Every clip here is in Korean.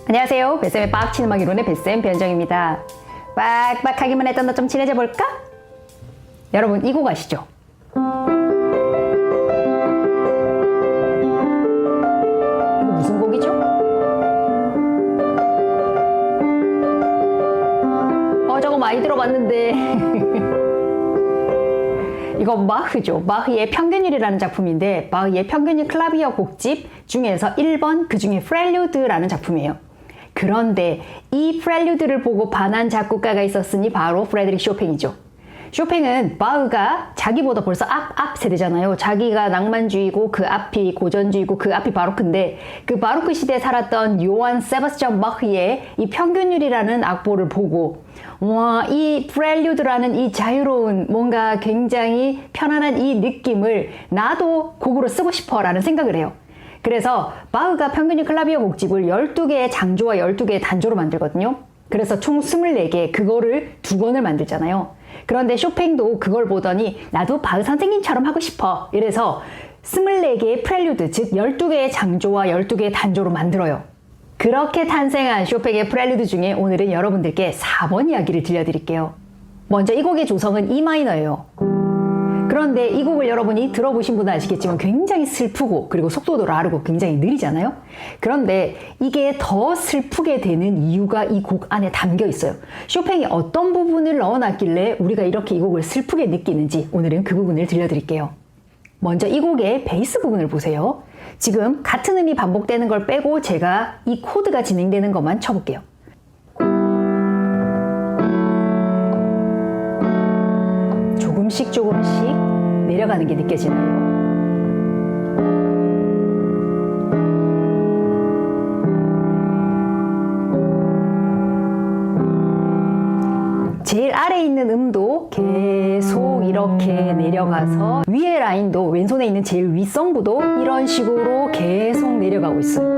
안녕하세요. 뱃쌤의 빡치는 음악 이론의 뱃쌤 변정입니다. 빡빡하기만 했던 너 좀 친해져 볼까? 여러분 이 곡 아시죠? 이거 무슨 곡이죠? 저거 많이 들어봤는데 이거 마흐죠. 마흐의 평균율이라는 작품인데 마흐의 평균율 클라비어 곡집 중에서 1번 그 중에 프렐류드라는 작품이에요. 그런데 이 프렐류드를 보고 반한 작곡가가 있었으니 바로 프레드릭 쇼팽이죠. 쇼팽은 바흐가 자기보다 벌써 앞 세대잖아요. 자기가 낭만주의고 그 앞이 고전주의고 그 앞이 바로크인데 그 바로크 시대에 살았던 요한 세바스찬 바흐의 이 평균율이라는 악보를 보고 와, 이 프렐류드라는 이 자유로운 뭔가 굉장히 편안한 이 느낌을 나도 곡으로 쓰고 싶어 라는 생각을 해요. 그래서 바흐가 평균율 클라비어 곡집을 12개의 장조와 12개의 단조로 만들거든요. 그래서 총 24개, 그거를 2권을 만들잖아요. 그런데 쇼팽도 그걸 보더니 나도 바흐 선생님처럼 하고 싶어. 이래서 24개의 프렐류드, 즉 12개의 장조와 12개의 단조로 만들어요. 그렇게 탄생한 쇼팽의 프렐류드 중에 오늘은 여러분들께 4번 이야기를 들려드릴게요. 먼저 이 곡의 조성은 E 마이너예요. 그런데 이 곡을 여러분이 들어보신 분은 아시겠지만 굉장히 슬프고 그리고 속도도 빠르고 굉장히 느리잖아요. 그런데 이게 더 슬프게 되는 이유가 이 곡 안에 담겨 있어요. 쇼팽이 어떤 부분을 넣어놨길래 우리가 이렇게 이 곡을 슬프게 느끼는지 오늘은 그 부분을 들려드릴게요. 먼저 이 곡의 베이스 부분을 보세요. 지금 같은 음이 반복되는 걸 빼고 제가 이 코드가 진행되는 것만 쳐볼게요. 조금씩 내려가는 게 느껴지나요? 제일 아래에 있는 음도 계속 이렇게 내려가서 위에 라인도 왼손에 있는 제일 윗성부도 이런 식으로 계속 내려가고 있어요.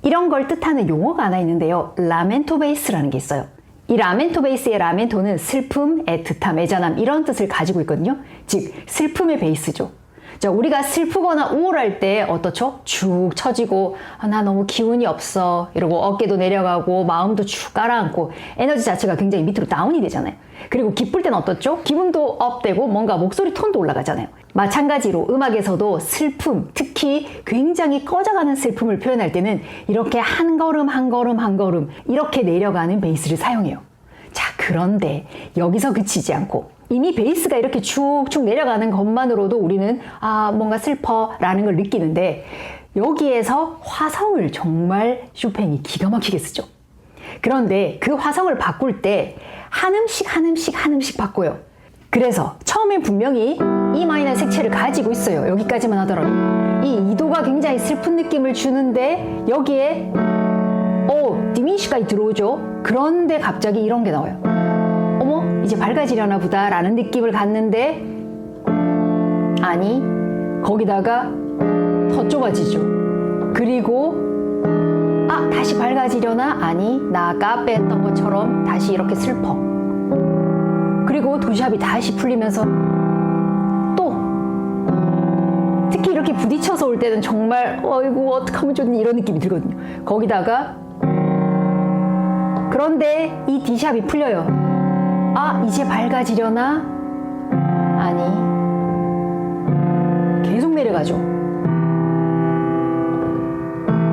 이런 걸 뜻하는 용어가 하나 있는데요. 라멘토 베이스라는 게 있어요. 이 라멘토 베이스의 라멘토는 슬픔, 애틋함, 애잔함 이런 뜻을 가지고 있거든요. 즉 슬픔의 베이스죠. 자, 우리가 슬프거나 우울할 때 어떻죠? 축 처지고 나 너무 기운이 없어 이러고 어깨도 내려가고 마음도 축 깔아앉고 에너지 자체가 굉장히 밑으로 다운이 되잖아요. 그리고 기쁠 때는 어떻죠? 기분도 업되고 뭔가 목소리 톤도 올라가잖아요. 마찬가지로 음악에서도 슬픔, 특히 굉장히 꺼져가는 슬픔을 표현할 때는 이렇게 한 걸음 한 걸음 한 걸음 이렇게 내려가는 베이스를 사용해요. 자, 그런데 여기서 그치지 않고 이미 베이스가 이렇게 쭉쭉 내려가는 것만으로도 우리는 뭔가 슬퍼 라는 걸 느끼는데 여기에서 화성을 정말 쇼팽이 기가 막히게 쓰죠. 그런데 그 화성을 바꿀 때 한 음씩 바꿔요. 그래서 처음엔 분명히 E 마이너 색채를 가지고 있어요. 여기까지만 하더라도 이 2도가 굉장히 슬픈 느낌을 주는데 여기에 디미니시까지 들어오죠. 그런데 갑자기 이런 게 나와요. 어머, 이제 밝아지려나 보다 라는 느낌을 갖는데 아니, 거기다가 더 좁아지죠. 그리고 다시 밝아지려나? 아니, 나 아까 뺐던 것처럼 다시 이렇게 슬퍼. 그리고 도시합이 다시 풀리면서 또 특히 이렇게 부딪혀서 올 때는 정말 어이구 어떡하면 좋니 이런 느낌이 들거든요. 거기다가 그런데 이 D샵이 풀려요. 이제 밝아지려나? 아니, 계속 내려가죠.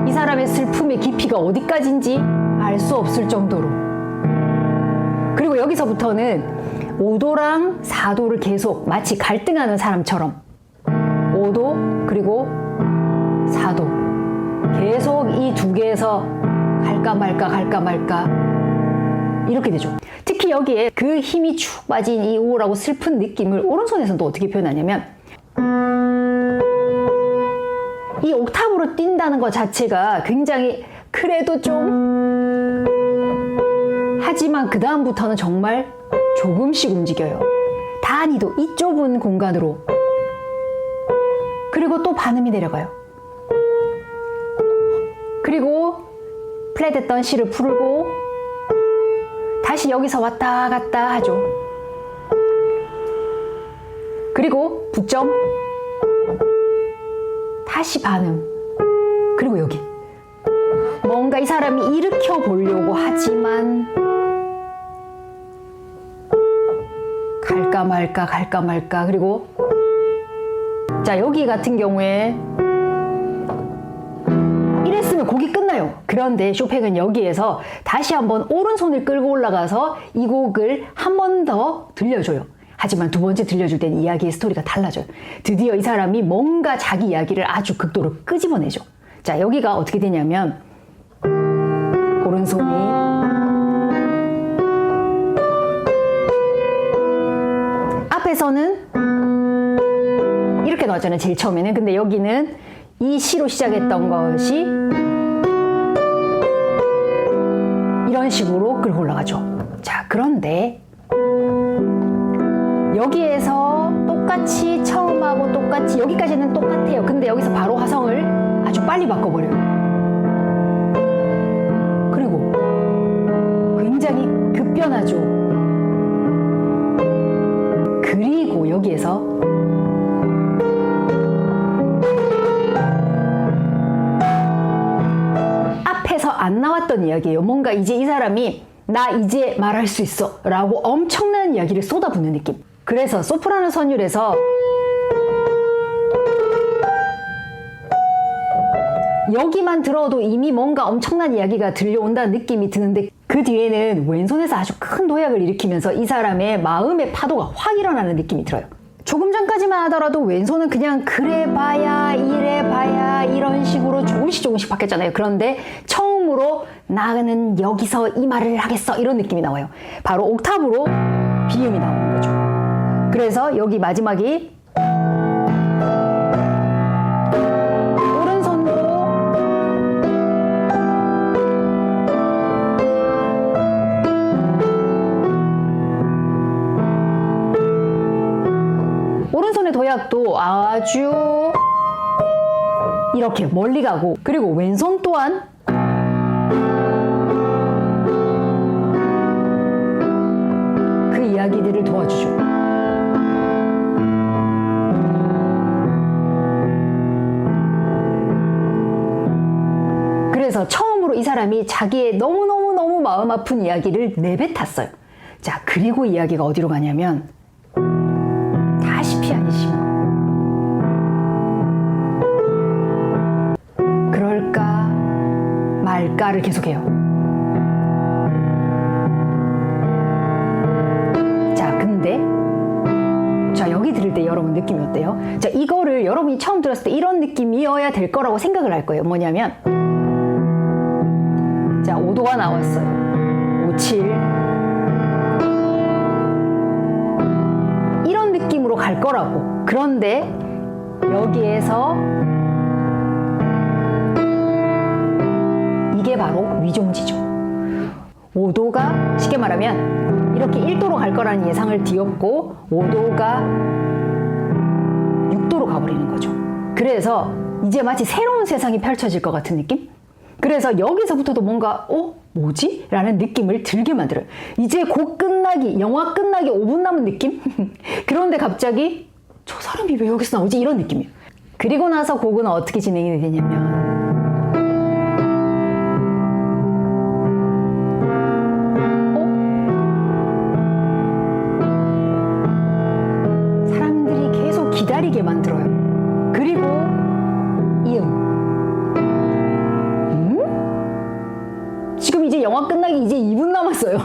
이 사람의 슬픔의 깊이가 어디까지인지 알 수 없을 정도로. 그리고 여기서부터는 5도랑 4도를 계속 마치 갈등하는 사람처럼 5도 그리고 4도 계속 이 두 개에서 갈까 말까 이렇게 되죠. 특히 여기에 그 힘이 축 빠진 이 우울하고 슬픈 느낌을 오른손에서는 또 어떻게 표현하냐면 이 옥탑으로 뛴다는 것 자체가 굉장히 그래도 좀 하지만 그 다음부터는 정말 조금씩 움직여요. 단위도 이 좁은 공간으로. 그리고 또 반음이 내려가요. 그리고 플랫했던 C를 풀고 다시 여기서 왔다 갔다 하죠. 그리고 북점 다시 반음 그리고 여기 뭔가 이 사람이 일으켜 보려고 하지만 갈까 말까 갈까 말까. 그리고 자, 여기 같은 경우에 이랬으면 곡이 끝나요. 그런데 쇼팽은 여기에서 다시 한번 오른손을 끌고 올라가서 이 곡을 한 번 더 들려줘요. 하지만 두 번째 들려줄 때는 이야기의 스토리가 달라져요. 드디어 이 사람이 뭔가 자기 이야기를 아주 극도로 끄집어내죠. 자, 여기가 어떻게 되냐면 오른손이 앞에서는 이렇게 나왔잖아요. 제일 처음에는. 근데 여기는 이 시로 시작했던 것이 이런 식으로 끌고 올라가죠. 자, 그런데 여기에서 똑같이 처음하고 똑같이 여기까지는 똑같아요. 근데 여기서 바로 화성을 아주 빨리 바꿔버려요. 그리고 굉장히 급변하죠. 그리고 여기에서 앞에서 안 나왔던 이야기예요. 뭔가 이제 이 사람이 나 이제 말할 수 있어 라고 엄청난 이야기를 쏟아붓는 느낌. 그래서 소프라노 선율에서 여기만 들어도 이미 뭔가 엄청난 이야기가 들려온다는 느낌이 드는데 그 뒤에는 왼손에서 아주 큰 도약을 일으키면서 이 사람의 마음의 파도가 확 일어나는 느낌이 들어요. 조금 전까지만 하더라도 왼손은 그냥 그래봐야 이래봐야 이런 식으로 조금씩 바뀌었잖아요. 그런데 처음으로 나는 여기서 이 말을 하겠어 이런 느낌이 나와요. 바로 옥타브로 비음이 나오는 거죠. 그래서 여기 마지막이 오른손의 도약도 아주 이렇게 멀리 가고, 그리고 왼손 또한 그 이야기들을 도와주죠. 그래서 처음으로 이 사람이 자기의 너무너무 마음 아픈 이야기를 내뱉었어요. 자, 그리고 이야기가 어디로 가냐면 다시 피아니시모. 그럴까 말까를 계속해요. 자, 근데 여기 들을 때 여러분 느낌이 어때요? 자, 이거를 여러분이 처음 들었을 때 이런 느낌이어야 될 거라고 생각을 할 거예요. 뭐냐면 자, 5도가 나왔어요. 5, 7 이런 느낌으로 갈 거라고. 그런데 여기에서 이게 바로 위종지죠. 5도가 쉽게 말하면 이렇게 1도로 갈 거라는 예상을 뒤엎고 5도가 6도로 가버리는 거죠. 그래서 이제 마치 새로운 세상이 펼쳐질 것 같은 느낌? 그래서 여기서부터도 뭔가 뭐지? 라는 느낌을 들게 만들어요. 이제 곡 끝나기, 영화 끝나기 5분 남은 느낌? 그런데 갑자기 저 사람이 왜 여기서 나오지? 이런 느낌이에요. 그리고 나서 곡은 어떻게 진행이 되냐면 사람들이 계속 기다리게 만들어요. 그리고 지금 이제 영화 끝나기 이제 2분 남았어요.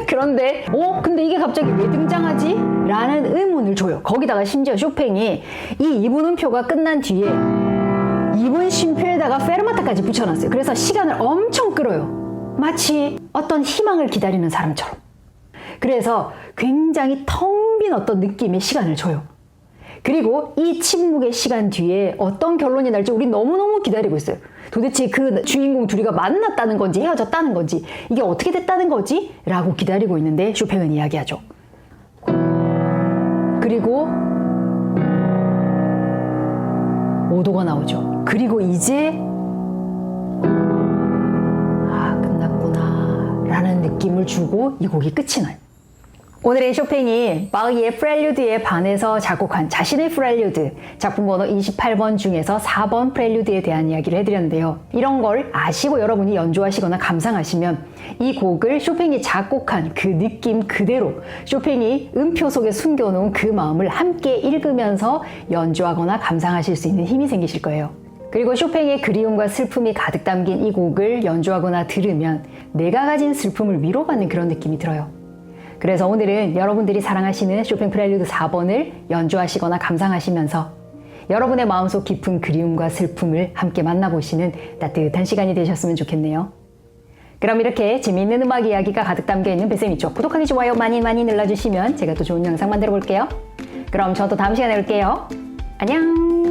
그런데 근데 이게 갑자기 왜 등장하지? 라는 의문을 줘요. 거기다가 심지어 쇼팽이 이 2분 음표가 끝난 뒤에 2분 쉼표에다가 페르마타까지 붙여놨어요. 그래서 시간을 엄청 끌어요. 마치 어떤 희망을 기다리는 사람처럼. 그래서 굉장히 텅 빈 어떤 느낌의 시간을 줘요. 그리고 이 침묵의 시간 뒤에 어떤 결론이 날지 우리 너무너무 기다리고 있어요. 도대체 그 주인공 둘이가 만났다는 건지 헤어졌다는 건지 이게 어떻게 됐다는 거지? 라고 기다리고 있는데 쇼팽은 이야기하죠. 그리고 5도가 나오죠. 그리고 이제 끝났구나 라는 느낌을 주고 이 곡이 끝이 나요. 오늘의 쇼팽이 바흐의 프렐류드에 반해서 작곡한 자신의 프렐류드 작품 번호 28번 중에서 4번 프렐류드에 대한 이야기를 해드렸는데요. 이런 걸 아시고 여러분이 연주하시거나 감상하시면 이 곡을 쇼팽이 작곡한 그 느낌 그대로 쇼팽이 음표 속에 숨겨놓은 그 마음을 함께 읽으면서 연주하거나 감상하실 수 있는 힘이 생기실 거예요. 그리고 쇼팽의 그리움과 슬픔이 가득 담긴 이 곡을 연주하거나 들으면 내가 가진 슬픔을 위로받는 그런 느낌이 들어요. 그래서 오늘은 여러분들이 사랑하시는 쇼팽 프렐류드 4번을 연주하시거나 감상하시면서 여러분의 마음속 깊은 그리움과 슬픔을 함께 만나보시는 따뜻한 시간이 되셨으면 좋겠네요. 그럼 이렇게 재미있는 음악 이야기가 가득 담겨있는 뱃쌤이 쪽 구독하기 좋아요 많이 눌러주시면 제가 또 좋은 영상 만들어 볼게요. 그럼 저도 다음 시간에 올게요. 안녕.